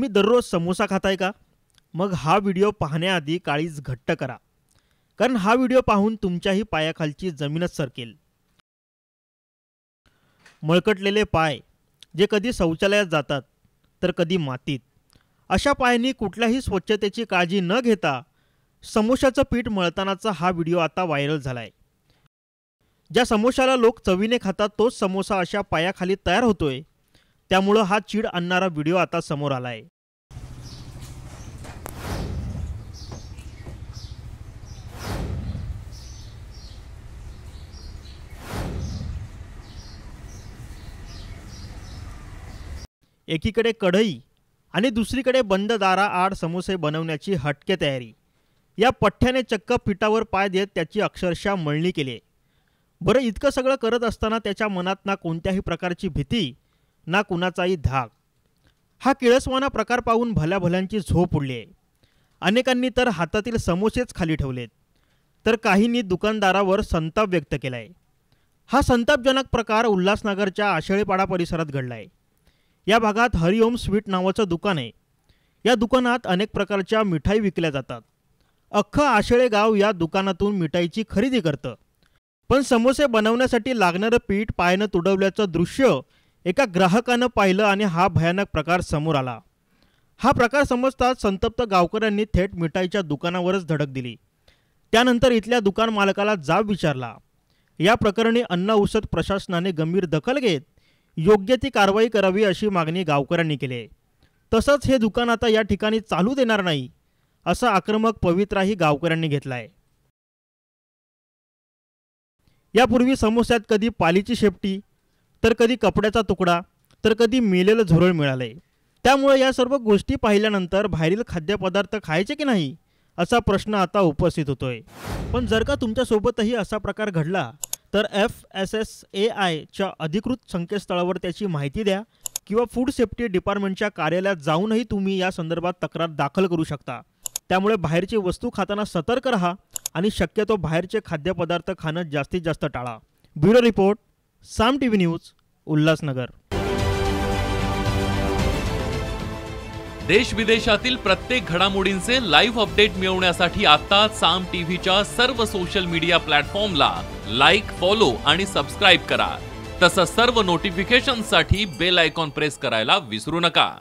तुम्ही दररोज समोसा खाताय का? मग हा व्हिडिओ पाहण्याआधी काळीज घट्ट करा, कारण हा व्हिडिओ पाहून तुमच्याही पायाखालची जमीनच सरकेल. मळकटलेले पाय, जे कधी शौचालयात जातात तर कधी मातीत, अशा पायांनी कुठल्याही स्वच्छतेची काळजी न घेता समोशाचं पीठ मळतानाचा हा व्हिडिओ आता व्हायरल झालाय. ज्या समोशाला लोक चवीने खातात तोच समोसा अशा पायाखाली तयार होतोय. त्यामुळं हा चीड आणणारा व्हिडिओ आता समोर आलाय. एकीकडे कढई आणि दुसरीकडे बंद दाराआड समोसे बनवण्याची हटके तयारी. या पठ्ठ्याने चक्क पिठावर पाय देत त्याची अक्षरशः मळणी केली. बरं, इतकं सगळं करत असताना त्याच्या मनात ना कोणत्याही प्रकारची भीती ना कुणाचाही धाक. हा किळसवाना प्रकार पाहून भल्याभल्यांची झोप उडली आहे. अनेकांनी तर हातातील समोसेच खाली ठेवलेत, तर काहींनी दुकानदारावर संताप व्यक्त केलाय. हा संतापजनक प्रकार उल्हासनगरच्या आशेळेपाडा परिसरात घडलाय. या भागात हरिओम स्वीट नावाचं दुकान आहे. या दुकानात अनेक प्रकारच्या मिठाई विकल्या जातात. अख्खं आशेळे गाव या दुकानातून मिठाईची खरेदी करतं. पण समोसे बनवण्यासाठी लागणारं पीठ पायानं तुडवल्याचं दृश्य एका ग्राहकानं पाहिलं आणि हा भयानक प्रकार समोर आला. हा प्रकार समजताच संतप्त गावकऱ्यांनी थेट मिठाईच्या दुकानावरच धडक दिली. त्यानंतर इथल्या दुकान मालकाला जाब विचारला. या प्रकरणी अन्न औषध प्रशासनाने गंभीर दखल घेत योग्य ती कारवाई करावी अशी मागणी गावकऱ्यांनी केली आहे. तसंच हे दुकान आता या ठिकाणी चालू देणार नाही असा आक्रमक पवित्राही गावकऱ्यांनी घेतला आहे. यापूर्वी समोस्यात कधी पालीची शेपटी, तर कधी कपड्याचा तुकडा, तर कधी मेलेलं झुरळ मिळालंय. त्यामुळे या सर्व गोष्टी पाहिल्यानंतर बाहेरील खाद्यपदार्थ खायचे की नाही असा प्रश्न आता उपस्थित होतोय. पण जर का तुमच्यासोबतही असा प्रकार घडला तर FSSAIच्या अधिकृत संकेतस्थळावर त्याची माहिती द्या किंवा फूड सेफ्टी डिपार्टमेंटच्या कार्यालयात जाऊनही तुम्ही या संदर्भात तक्रार दाखल करू शकता. त्यामुळे बाहेरची वस्तू खाताना सतर्क रहा आणि शक्यतो बाहेरचे खाद्यपदार्थ खाणं जास्तीत जास्त टाळा. ब्युरो रिपोर्ट, साम TV न्यूज, उल्हासनगर. देश विदेशातील प्रत्येक घडामोडींचे लाईव्ह अपडेट मिळवण्यासाठी आता साम टीव्हीच्या सर्व सोशल मीडिया प्लॅटफॉर्मला लाईक, फॉलो आणि सबस्क्राईब करा. तसंच सर्व नोटिफिकेशनसाठी बेल आयकॉन प्रेस करायला विसरू नका.